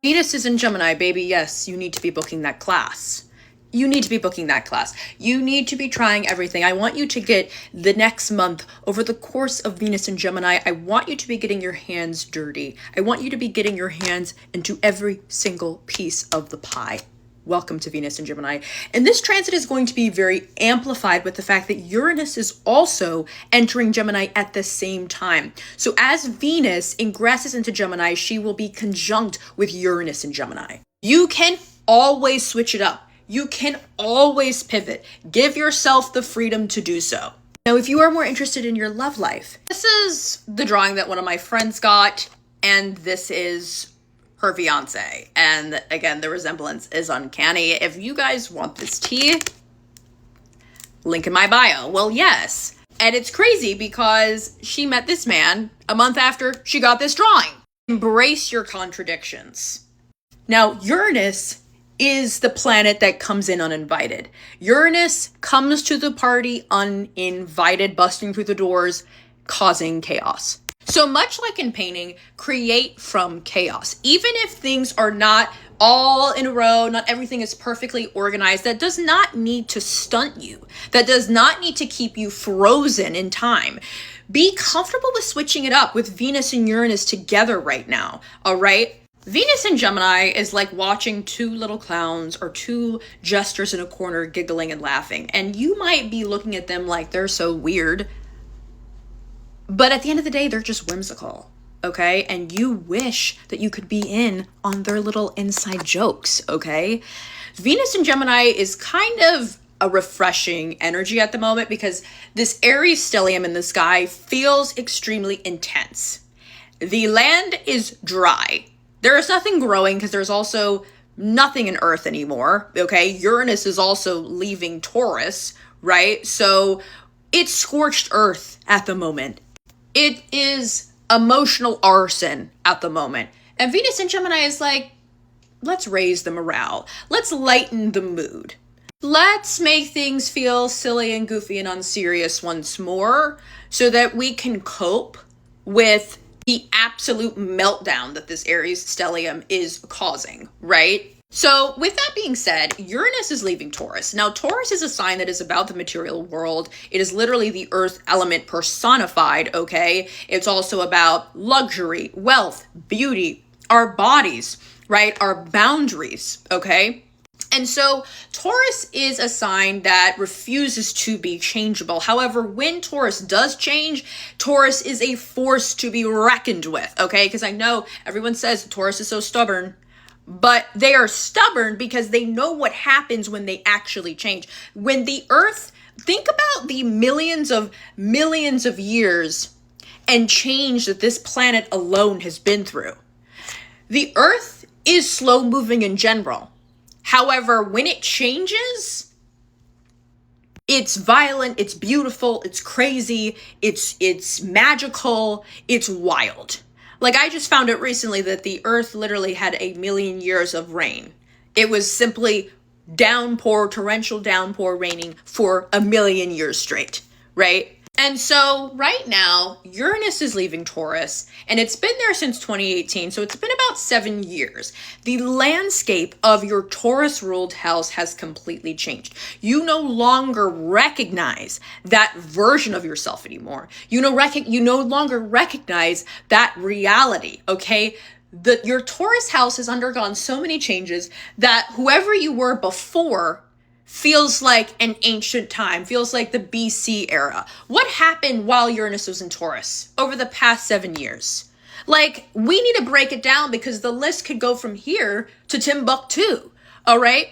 Venus is in Gemini, baby. Yes, you need to be booking that class. You need to be booking that class. You need to be trying everything. I want you to get the next month, over the course of Venus and Gemini, I want you to be getting your hands dirty. I want you to be getting your hands into every single piece of the pie. Welcome to Venus and Gemini. And this transit is going to be very amplified with the fact that Uranus is also entering Gemini at the same time. So as Venus ingresses into Gemini, she will be conjunct with Uranus in Gemini. You can always switch it up. You can always pivot. Give yourself the freedom to do so. Now, if you are more interested in your love life, this is the drawing that one of my friends got, and this is her fiance. And again, the resemblance is uncanny. If you guys want this tea, link in my bio. Well, yes. And it's crazy because she met this man a month after she got this drawing. Embrace your contradictions. Now, Uranus is the planet that comes in uninvited. Uranus comes to the party uninvited, busting through the doors, causing chaos. So much like in painting, create from chaos. Even if things are not all in a row, not everything is perfectly organized, that does not need to stunt you. That does not need to keep you frozen in time. Be comfortable with switching it up with Venus and Uranus together right now, all right? Venus in Gemini is like watching two little clowns or two jesters in a corner giggling and laughing. And you might be looking at them like they're so weird. But at the end of the day, they're just whimsical, okay? And you wish that you could be in on their little inside jokes, okay? Venus in Gemini is kind of a refreshing energy at the moment because this Aries stellium in the sky feels extremely intense. The land is dry. There is nothing growing because there's also nothing in Earth anymore, okay? Uranus is also leaving Taurus, right? So it's scorched Earth at the moment. It is emotional arson at the moment. And Venus in Gemini is like, let's raise the morale. Let's lighten the mood. Let's make things feel silly and goofy and unserious once more so that we can cope with the absolute meltdown that this Aries stellium is causing, right? So with that being said, Uranus is leaving Taurus. Now, Taurus is a sign that is about the material world. It is literally the earth element personified, okay? It's also about luxury, wealth, beauty, our bodies, right? Our boundaries, okay? And so Taurus is a sign that refuses to be changeable. However, when Taurus does change, Taurus is a force to be reckoned with, okay? Because I know everyone says Taurus is so stubborn. But they are stubborn because they know what happens when they actually change. When the earth, think about the millions of years and change that this planet alone has been through. The earth is slow moving in general. However, when it changes, it's violent, it's beautiful, it's crazy, it's magical, it's wild. Like, I just found it recently that the earth literally had 1,000,000 years of rain. It was simply downpour, torrential downpour raining for 1,000,000 years straight, right? And so right now, Uranus is leaving Taurus, and it's been there since 2018, so it's been about 7 years. The landscape of your Taurus-ruled house has completely changed. You no longer recognize that version of yourself anymore. You no longer recognize that reality, okay? Your Taurus house has undergone so many changes that whoever you were before feels like an ancient time, feels like the BC era. What happened while Uranus was in Taurus over the past 7 years? Like, we need to break it down because the list could go from here to Timbuktu, all right?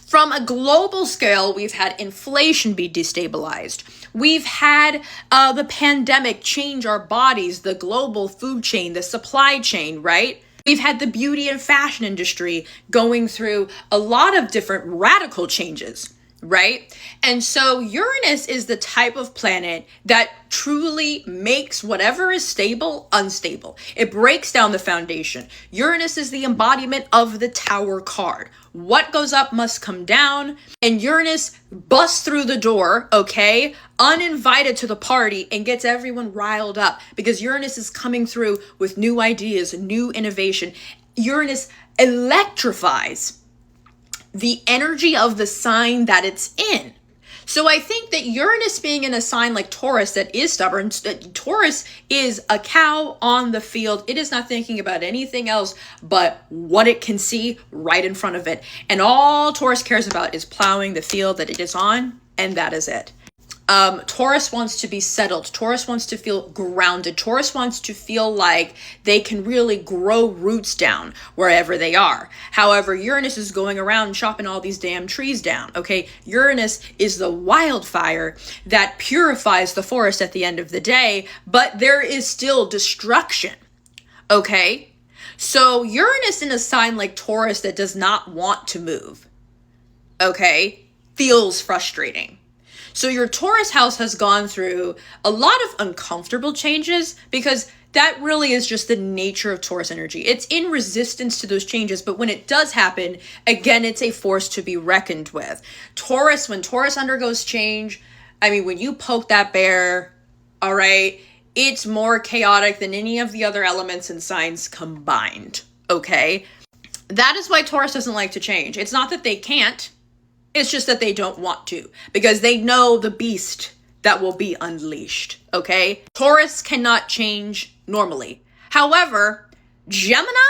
From a global scale, we've had inflation be destabilized. We've had the pandemic change our bodies, the global food chain, the supply chain, right? We've had the beauty and fashion industry going through a lot of different radical changes, right? And so Uranus is the type of planet that truly makes whatever is stable unstable. It breaks down the foundation. Uranus is the embodiment of the Tower card. What goes up must come down, and Uranus busts through the door, okay, uninvited to the party, and gets everyone riled up because Uranus is coming through with new ideas, new innovation. Uranus electrifies the energy of the sign that it's in. So I think that Uranus being in a sign like Taurus that is stubborn, Taurus is a cow on the field. It is not thinking about anything else but what it can see right in front of it. And all Taurus cares about is plowing the field that it is on, and that is it. Taurus wants to be settled. Taurus wants to feel grounded. Taurus wants to feel like they can really grow roots down wherever they are. However, Uranus is going around chopping all these damn trees down, okay? Uranus is the wildfire that purifies the forest at the end of the day, but there is still destruction, okay? So Uranus in a sign like Taurus that does not want to move, okay, feels frustrating. So your Taurus house has gone through a lot of uncomfortable changes because that really is just the nature of Taurus energy. It's in resistance to those changes, but when it does happen, again, it's a force to be reckoned with. Taurus, when Taurus undergoes change, I mean, when you poke that bear, all right, it's more chaotic than any of the other elements and signs combined, okay? That is why Taurus doesn't like to change. It's not that they can't. It's just that they don't want to because they know the beast that will be unleashed, okay? Taurus cannot change normally. However, Gemini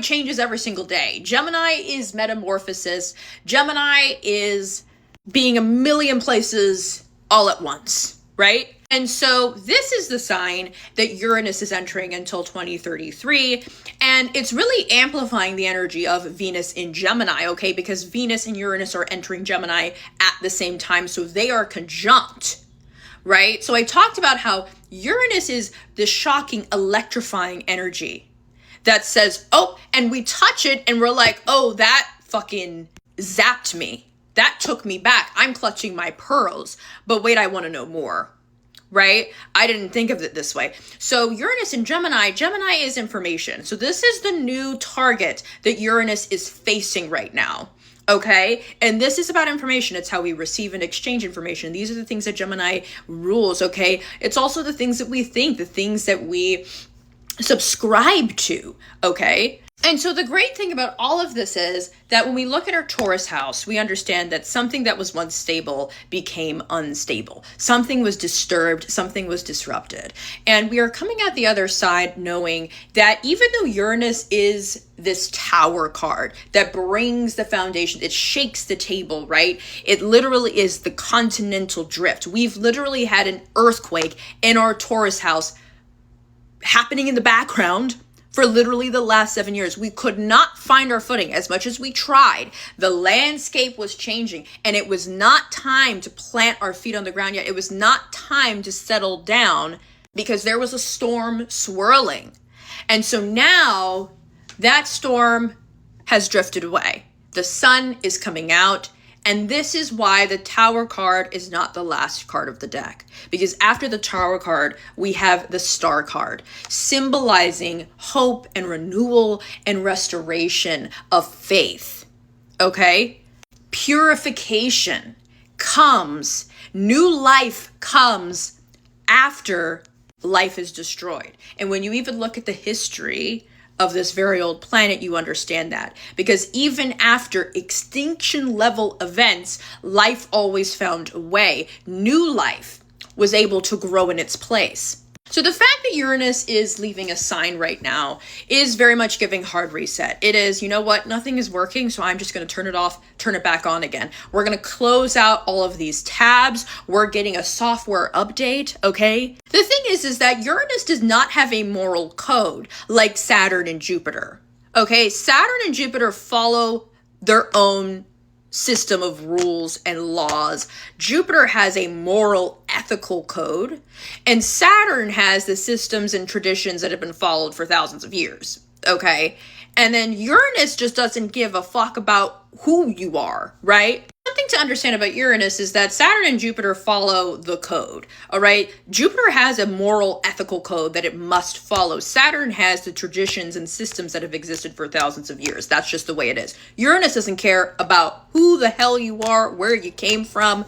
changes every single day. Gemini is metamorphosis. Gemini is being a million places all at once, right? And so this is the sign that Uranus is entering until 2033. And it's really amplifying the energy of Venus in Gemini, okay? Because Venus and Uranus are entering Gemini at the same time. So they are conjunct, right? So I talked about how Uranus is this shocking, electrifying energy that says, oh, and we touch it and we're like, oh, that fucking zapped me. That took me back. I'm clutching my pearls. But wait, I want to know more. Right? I didn't think of it this way. So Uranus in Gemini, Gemini is information. So this is the new target that Uranus is facing right now. Okay? And this is about information. It's how we receive and exchange information. These are the things that Gemini rules. Okay? It's also the things that we think, the things that we subscribe to. Okay? And so the great thing about all of this is that when we look at our Taurus house, we understand that something that was once stable became unstable. Something was disturbed, something was disrupted. And we are coming out the other side knowing that even though Uranus is this tower card that brings the foundation, it shakes the table, right? It literally is the continental drift. We've literally had an earthquake in our Taurus house happening in the background for literally the last 7 years. We could not find our footing as much as we tried. The landscape was changing and it was not time to plant our feet on the ground yet. It was not time to settle down because there was a storm swirling. And so now that storm has drifted away. The sun is coming out. And this is why the Tower card is not the last card of the deck. Because after the Tower card, we have the Star card, symbolizing hope and renewal and restoration of faith. Okay? Purification comes, new life comes after life is destroyed. And when you even look at the history of this very old planet, you understand that. Because even after extinction level events, life always found a way. New life was able to grow in its place. So the fact that Uranus is leaving a sign right now is very much giving hard reset. It is, you know what, nothing is working, so I'm just going to turn it off, turn it back on again. We're going to close out all of these tabs. We're getting a software update, okay? The thing is that Uranus does not have a moral code like Saturn and Jupiter, okay? Saturn and Jupiter follow their own system of rules and laws. Jupiter has a moral, ethical code, and Saturn has the systems and traditions that have been followed for thousands of years, okay? And then Uranus just doesn't give a fuck about who you are, right? Something to understand about Uranus is that Saturn and Jupiter follow the code, all right? Jupiter has a moral, ethical code that it must follow. Saturn has the traditions and systems that have existed for thousands of years. That's just the way it is. Uranus doesn't care about who the hell you are, where you came from,